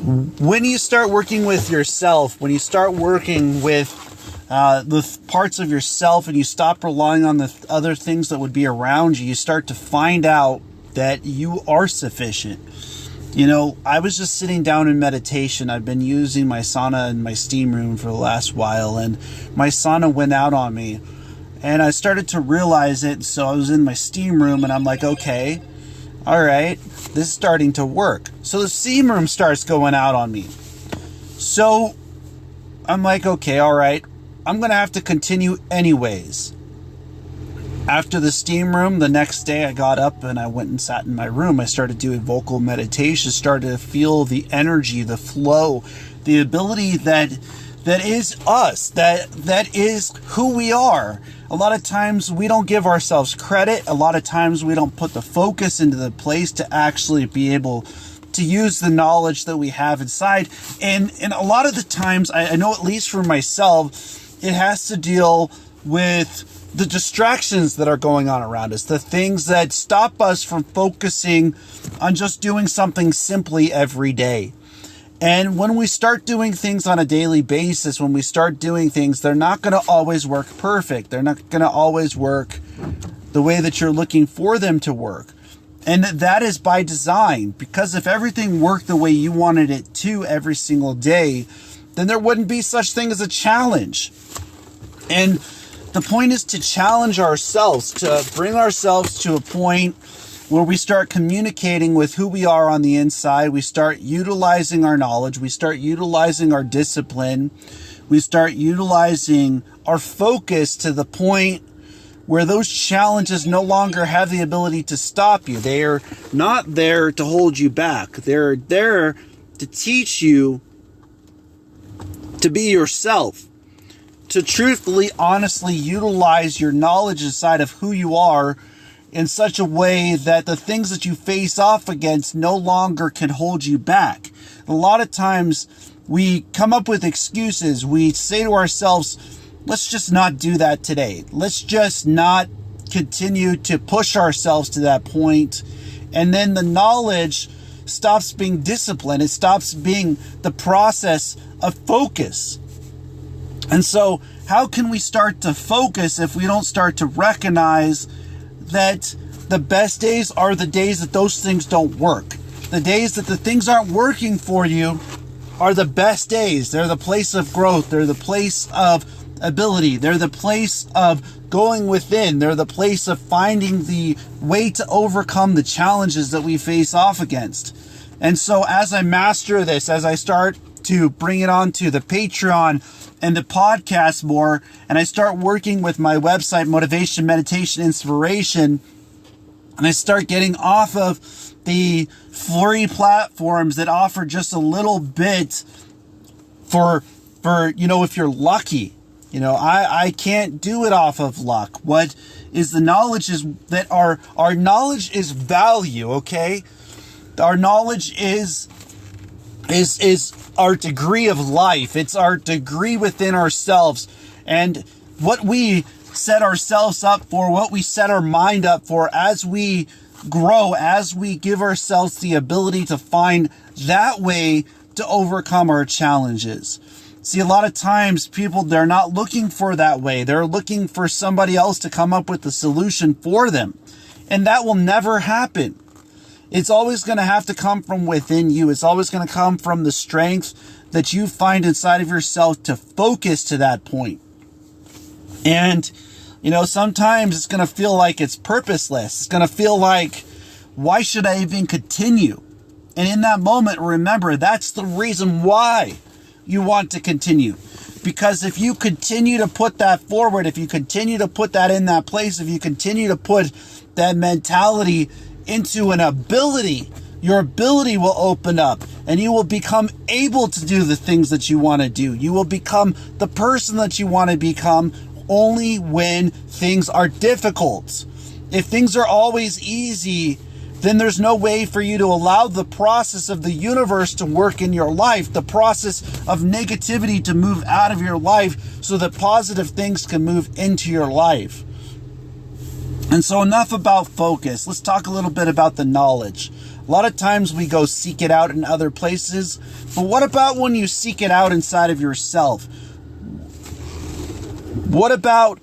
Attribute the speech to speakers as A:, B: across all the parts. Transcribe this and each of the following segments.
A: When you start working with yourself, when you start working with the parts of yourself and you stop relying on the other things that would be around you, you start to find out that you are sufficient. You know, I was just sitting down in meditation. I've been using my sauna and my steam room for the last while, and my sauna went out on me. And I started to realize it, so I was in my steam room, and I'm like, okay, all right, this is starting to work. So the steam room starts going out on me. So I'm like, okay, all right, I'm going to have to continue anyways. After the steam room, the next day I got up and I went and sat in my room. I started doing vocal meditation, started to feel the energy, the flow, the ability that is us, that is who we are. A lot of times we don't give ourselves credit. A lot of times we don't put the focus into the place to actually be able to use the knowledge that we have inside. And a lot of the times, I know at least for myself, it has to deal with the distractions that are going on around us, the things that stop us from focusing on just doing something simply every day. And when we start doing things on a daily basis, when we start doing things, they're not going to always work perfect. They're not going to always work the way that you're looking for them to work. And that is by design, because if everything worked the way you wanted it to every single day, then there wouldn't be such thing as a challenge. And the point is to challenge ourselves, to bring ourselves to a point where we start communicating with who we are on the inside. We start utilizing our knowledge. We start utilizing our discipline. We start utilizing our focus to the point where those challenges no longer have the ability to stop you. They are not there to hold you back. They're there to teach you to be yourself, to truthfully, honestly utilize your knowledge inside of who you are in such a way that the things that you face off against no longer can hold you back. A lot of times we come up with excuses. We say to ourselves, let's just not do that today. Let's just not continue to push ourselves to that point. And then the knowledge stops being discipline. It stops being the process of focus. And so how can we start to focus if we don't start to recognize that the best days are the days that those things don't work? The days that the things aren't working for you are the best days. They're the place of growth. They're the place of ability. They're the place of going within. They're the place of finding the way to overcome the challenges that we face off against. And so as I master this, as I start to bring it onto the Patreon and the podcast more, and I start working with my website, Motivation, Meditation, Inspiration, and I start getting off of the free platforms that offer just a little bit for if you're lucky. I can't do it off of luck. What is the knowledge is that our knowledge is value, okay? Our knowledge is our degree of life. It's our degree within ourselves. And what we set ourselves up for, what we set our mind up for as we grow, as we give ourselves the ability to find that way to overcome our challenges. See, a lot of times people, they're not looking for that way. They're looking for somebody else to come up with the solution for them. And that will never happen. It's always going to have to come from within you. It's always going to come from the strength that you find inside of yourself to focus to that point. And, sometimes it's going to feel like it's purposeless. It's going to feel like, why should I even continue? And in that moment, remember, that's the reason why you want to continue. Because if you continue to put that forward, if you continue to put that in that place, if you continue to put that mentality into an ability, your ability will open up and you will become able to do the things that you want to do. You will become the person that you want to become only when things are difficult. If things are always easy, then there's no way for you to allow the process of the universe to work in your life, the process of negativity to move out of your life so that positive things can move into your life. And so enough about focus. Let's talk a little bit about the knowledge. A lot of times we go seek it out in other places, but what about when you seek it out inside of yourself? What about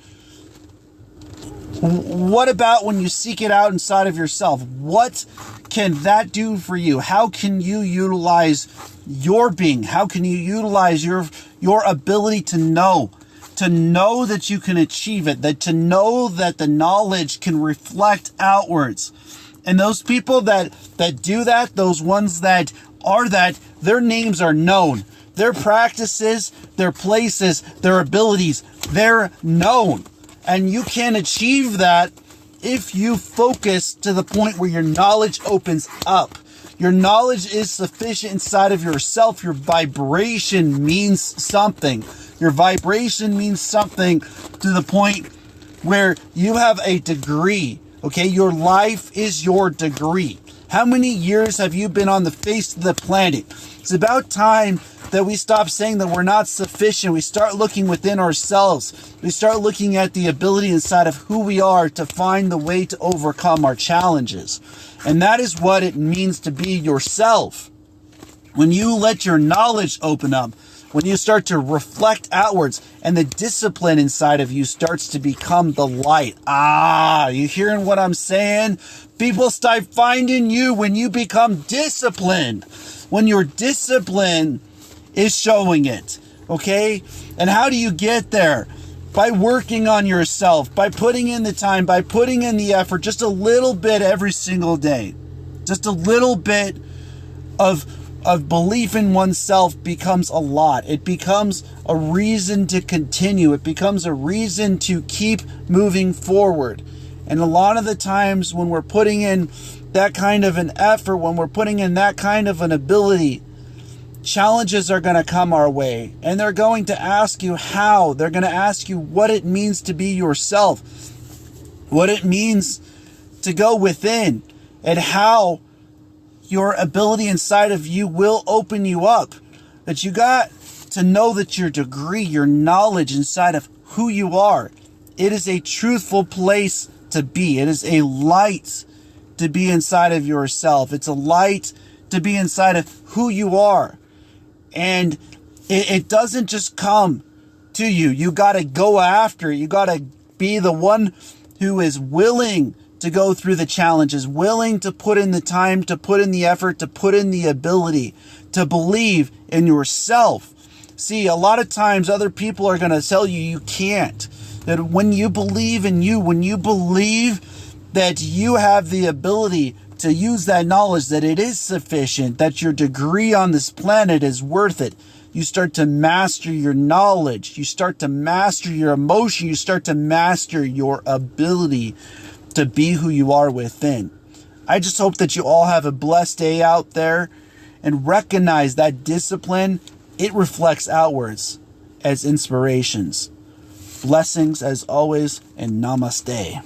A: when you seek it out inside of yourself? What can that do for you? How can you utilize your being? How can you utilize your ability to know that you can achieve it, that to know that the knowledge can reflect outwards? And those people that do that, those ones that are that, their names are known. Their practices, their places, their abilities, they're known. And you can achieve that if you focus to the point where your knowledge opens up. Your knowledge is sufficient inside of yourself. Your vibration means something. Your vibration means something to the point where you have a degree. Okay, your life is your degree. How many years have you been on the face of the planet? It's about time that we stop saying that we're not sufficient. We start looking within ourselves. We start looking at the ability inside of who we are to find the way to overcome our challenges. And that is what it means to be yourself. When you let your knowledge open up, when you start to reflect outwards and the discipline inside of you starts to become the light. You hearing what I'm saying? People start finding you when you become disciplined. When your discipline is showing it. Okay? And how do you get there? By working on yourself, by putting in the time, by putting in the effort, just a little bit every single day. Just a little bit of belief in oneself becomes a lot. It becomes a reason to continue. It becomes a reason to keep moving forward. And a lot of the times when we're putting in that kind of an effort, when we're putting in that kind of an ability, challenges are going to come our way. And they're going to ask you how. They're going to ask you what it means to be yourself. What it means to go within. And how your ability inside of you will open you up. That you got to know that your degree, your knowledge inside of who you are, it is a truthful place to be. It is a light to be inside of yourself. It's a light to be inside of who you are. And it doesn't just come to you. You got to go after it. You got to be the one who is willing to go through the challenges, willing to put in the time, to put in the effort, to put in the ability, to believe in yourself. See, a lot of times other people are going to tell you you can't. That when you believe in you, when you believe that you have the ability to use that knowledge, that it is sufficient, that your degree on this planet is worth it, you start to master your knowledge, you start to master your emotion, you start to master your ability to be who you are within. I just hope that you all have a blessed day out there and recognize that discipline, it reflects outwards as inspirations. Blessings as always, and namaste.